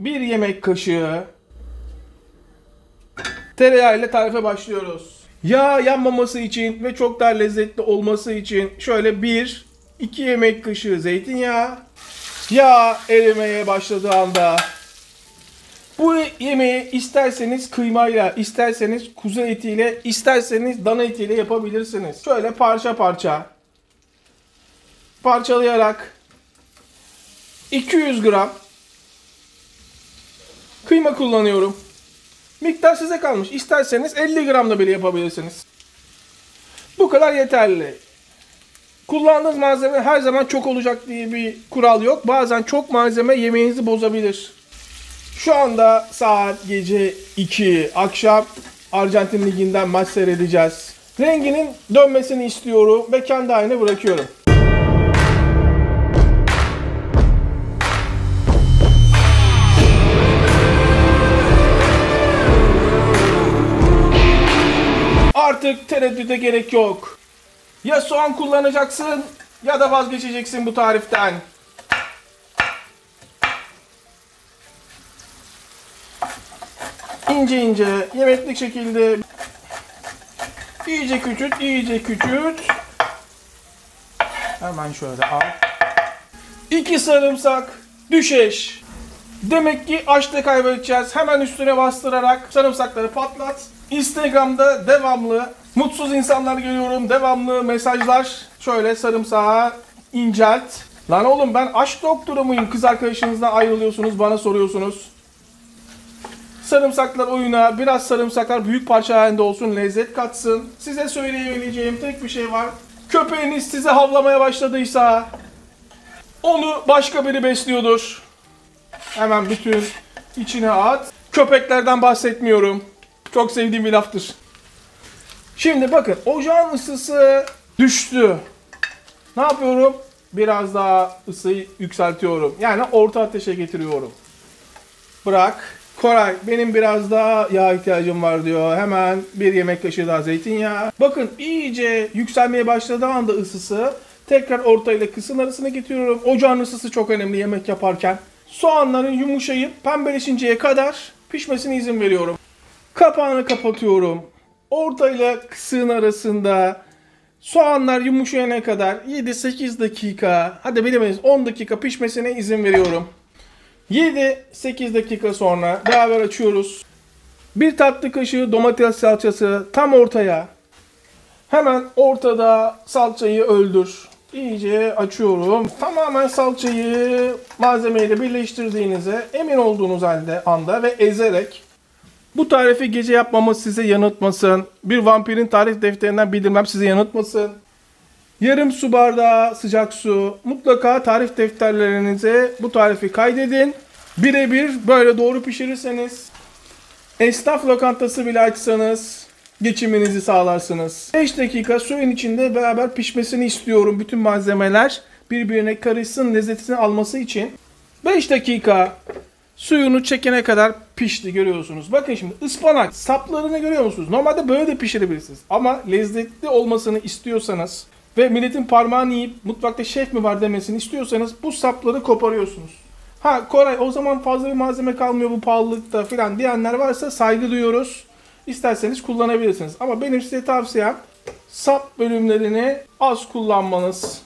1 yemek kaşığı tereyağı ile tarife başlıyoruz. Yağ yanmaması için ve çok daha lezzetli olması için şöyle 1-2 yemek kaşığı zeytinyağı. Yağ erimeye başladığı anda bu yemeği isterseniz kıymayla, isterseniz kuzu etiyle, isterseniz dana etiyle yapabilirsiniz. Şöyle parça parça parçalayarak 200 gram kıyma kullanıyorum. Miktar size kalmış. İsterseniz 50 gram da bile yapabilirsiniz. Bu kadar yeterli. Kullandığınız malzeme her zaman çok olacak diye bir kural yok. Bazen çok malzeme yemeğinizi bozabilir. Şu anda saat gece 2. Akşam Arjantin Ligi'nden maç seyredeceğiz. Renginin dönmesini istiyorum ve kendi haline bırakıyorum. Artık tereddüte gerek yok. Ya soğan kullanacaksın ya da vazgeçeceksin bu tariften. İnce ince, yemeklik şekilde iyice küçült, iyice küçült. Hemen şöyle al. 2 sarımsak düşeş. Demek ki açta kaybedeceğiz. Hemen üstüne bastırarak sarımsakları patlat. Instagram'da devamlı mutsuz insanlar görüyorum. Devamlı mesajlar. Şöyle sarımsağı incelt. Lan oğlum ben aşk doktoru muyum? Kız arkadaşınızdan ayrılıyorsunuz, bana soruyorsunuz. Sarımsaklar oyuna, biraz sarımsaklar büyük parça halinde olsun, lezzet katsın. Size söyleyebileceğim tek bir şey var. Köpeğiniz size havlamaya başladıysa onu başka biri besliyordur. Hemen bütün içine at. Köpeklerden bahsetmiyorum. Çok sevdiğim bir laftır. Şimdi bakın ocağın ısısı düştü. Ne yapıyorum? Biraz daha ısıyı yükseltiyorum. Yani orta ateşe getiriyorum. Bırak. Koray benim biraz daha yağ ihtiyacım var diyor. Hemen 1 yemek kaşığı daha zeytinyağı. Bakın iyice yükselmeye başladığı anda ısısı tekrar orta ile kısım arasına getiriyorum. Ocağın ısısı çok önemli yemek yaparken. Soğanların yumuşayıp pembeleşinceye kadar pişmesine izin veriyorum. Kapağını kapatıyorum. Orta ile kısığın arasında soğanlar yumuşayana kadar 7-8 dakika, hadi bilemeyiz 10 dakika pişmesine izin veriyorum. 7-8 dakika sonra beraber açıyoruz. 1 tatlı kaşığı domates salçası tam ortaya. Hemen ortada salçayı öldür. İyice açıyorum. Tamamen salçayı malzemeyle birleştirdiğinize emin olduğunuz anda ve ezerek. Bu tarifi gece yapmamız size yanıltmasın. Bir vampirin tarif defterinden bildirmem sizi yanıltmasın. Yarım su bardağı sıcak su. Mutlaka tarif defterlerinize bu tarifi kaydedin. Birebir böyle doğru pişirirseniz, esnaf lokantası bile açsanız geçiminizi sağlarsınız. 5 dakika suyun içinde beraber pişmesini istiyorum. Bütün malzemeler birbirine karışsın, lezzetini alması için. 5 dakika suyunu çekene kadar pişti, görüyorsunuz. Bakın şimdi ıspanak saplarını görüyor musunuz? Normalde böyle de pişirebilirsiniz. Ama lezzetli olmasını istiyorsanız ve milletin parmağını yiyip mutfakta şef mi var demesini istiyorsanız bu sapları koparıyorsunuz. Ha Koray o zaman fazla bir malzeme kalmıyor bu pahalılıkta falan diyenler varsa saygı duyuyoruz. İsterseniz kullanabilirsiniz. Ama benim size tavsiyem sap bölümlerini az kullanmanız.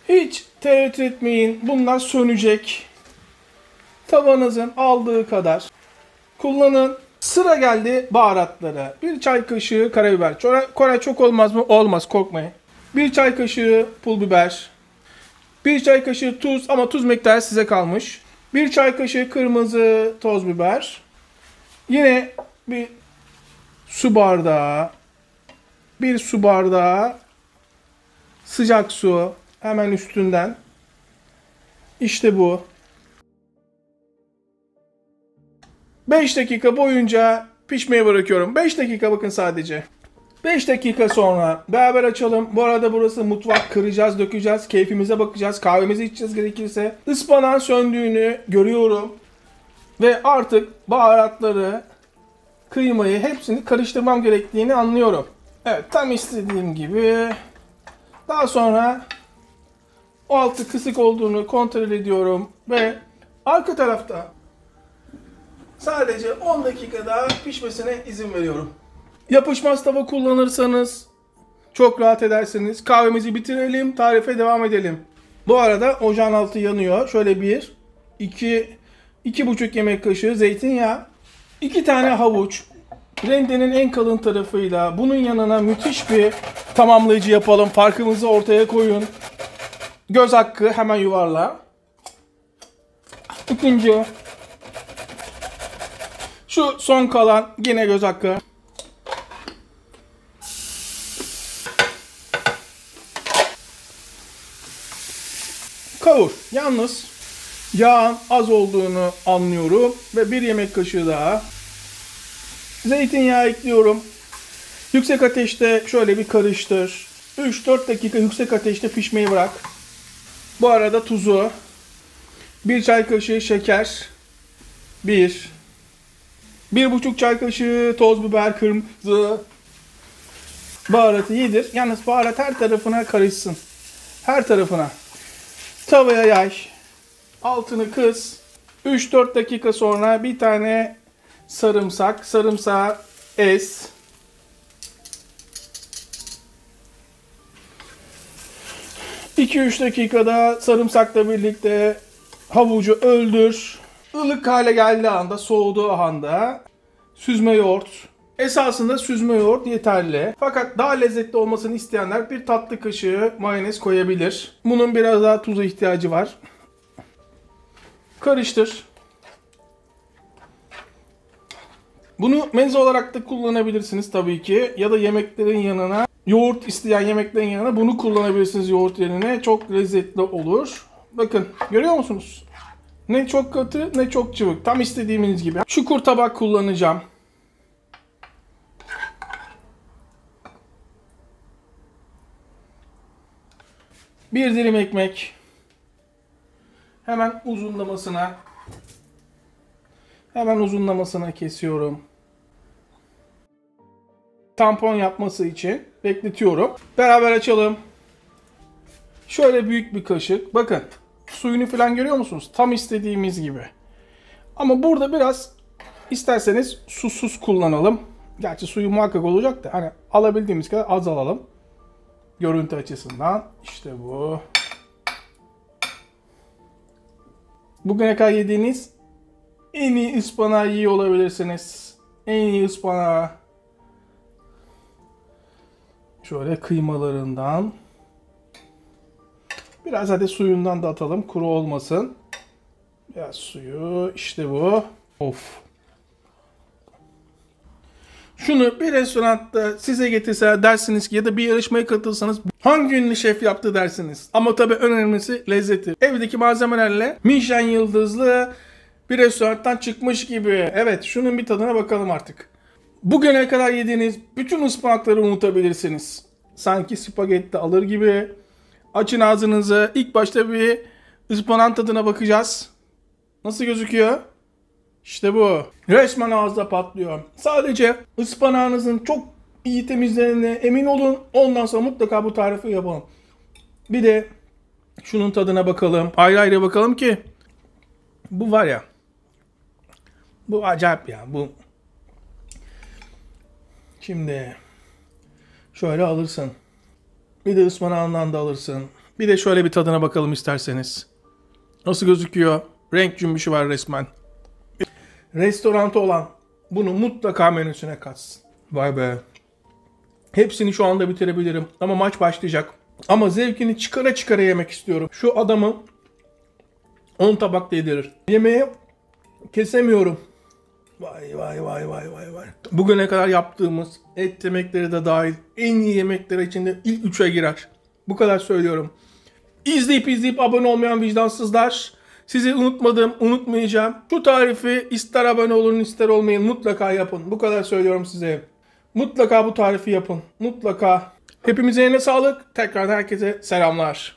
Hiç tereddüt etmeyin. Bunlar sönecek. Tavanızın aldığı kadar kullanın. Sıra geldi baharatlara. 1 çay kaşığı karabiber. Koray çok olmaz mı? Olmaz, korkmayın. 1 çay kaşığı pul biber. 1 çay kaşığı tuz ama tuz miktarı size kalmış. 1 çay kaşığı kırmızı toz biber. Yine bir su bardağı. 1 su bardağı sıcak su. Hemen üstünden. İşte bu. 5 dakika boyunca pişmeye bırakıyorum. 5 dakika bakın sadece. 5 dakika sonra beraber açalım. Bu arada burası mutfak, kıracağız, dökeceğiz, keyfimize bakacağız, kahvemizi içeceğiz gerekirse. Ispanağın söndüğünü görüyorum. Ve artık baharatları, kıymayı hepsini karıştırmam gerektiğini anlıyorum. Evet tam istediğim gibi. Daha sonra O altı kısık olduğunu kontrol ediyorum ve arka tarafta sadece 10 dakika daha pişmesine izin veriyorum. Yapışmaz tava kullanırsanız çok rahat edersiniz. Kahvemizi bitirelim, tarife devam edelim. Bu arada ocağın altı yanıyor. Şöyle 2,5 yemek kaşığı zeytinyağı, 2 tane havuç, rendenin en kalın tarafıyla bunun yanına müthiş bir tamamlayıcı yapalım. Farkımızı ortaya koyun. Göz hakkı hemen yuvarla. İkinci. Şu son kalan yine göz hakkı. Kavur. Yalnız yağın az olduğunu anlıyorum ve 1 yemek kaşığı daha zeytinyağı ekliyorum. Yüksek ateşte şöyle bir karıştır. 3-4 dakika yüksek ateşte pişmeyi bırak. Bu arada tuzu, 1 çay kaşığı şeker, 1,5 çay kaşığı toz biber kırmızı, baharatı yedir. Yalnız baharat her tarafına karışsın. Her tarafına. Tavaya yay. Altını kıs. 3-4 dakika sonra bir tane sarımsağı ez. ...2-3 dakikada sarımsakla birlikte havucu öldür. Ilık hale geldiği anda, soğuduğu anda süzme yoğurt. Esasında süzme yoğurt yeterli. Fakat daha lezzetli olmasını isteyenler 1 tatlı kaşığı mayonez koyabilir. Bunun biraz daha tuza ihtiyacı var. Karıştır. Bunu meze olarak da kullanabilirsiniz tabii ki. Ya da yemeklerin yanına, yoğurt isteyen yemeklerin yanına bunu kullanabilirsiniz yoğurt yerine. Çok lezzetli olur. Bakın görüyor musunuz? Ne çok katı ne çok cıvık. Tam istediğimiz gibi. Çukur tabak kullanacağım. Bir dilim ekmek. Hemen uzunlamasına kesiyorum. Tampon yapması için bekletiyorum. Beraber açalım. Şöyle büyük bir kaşık. Bakın suyunu falan görüyor musunuz? Tam istediğimiz gibi. Ama burada biraz isterseniz susuz kullanalım. Gerçi suyu muhakkak olacak da hani alabildiğimiz kadar az alalım. Görüntü açısından. İşte bu. Bugüne kadar yediğiniz en iyi ıspanağı yiyor olabilirsiniz. En iyi ıspanağı. Şöyle kıymalarından. Biraz hadi suyundan da atalım. Kuru olmasın. Biraz suyu. İşte bu. Of. Şunu bir restoranda size getirseler dersiniz ki ya da bir yarışmaya katılsanız hangi ünlü şef yaptı dersiniz. Ama tabii önemlisi lezzeti. Evdeki malzemelerle Michelin yıldızlı bir restorandan çıkmış gibi. Evet şunun bir tadına bakalım artık. Bugüne kadar yediğiniz bütün ıspanakları unutabilirsiniz. Sanki spagetti alır gibi. Açın ağzınızı. İlk başta bir ıspanağın tadına bakacağız. Nasıl gözüküyor? İşte bu. Resmen ağızda patlıyor. Sadece ıspanağınızın çok iyi temizlenene emin olun. Ondan sonra mutlaka bu tarifi yapalım. Bir de şunun tadına bakalım. Ayrı ayrı bakalım ki bu var ya. Bu acayip ya. Bu. Şimdi şöyle alırsın. Bir de ıspanağından da alırsın. Bir de şöyle bir tadına bakalım isterseniz. Nasıl gözüküyor? Renk cümbüşü var resmen. Restoranta olan bunu mutlaka menüsüne katsın. Vay be. Hepsini şu anda bitirebilirim. Ama maç başlayacak. Ama zevkini çıkara çıkara yemek istiyorum. Şu adamı 10 tabak yedirir. Yemeği kesemiyorum. Vay vay vay vay vay vay. Bugüne kadar yaptığımız et yemekleri de dahil en iyi yemekler içinde ilk 3'e girer. Bu kadar söylüyorum. İzleyip abone olmayan vicdansızlar. Sizi unutmayacağım. Şu tarifi ister abone olun ister olmayın mutlaka yapın. Bu kadar söylüyorum size. Mutlaka bu tarifi yapın. Mutlaka. Hepimize eline sağlık. Tekrar herkese selamlar.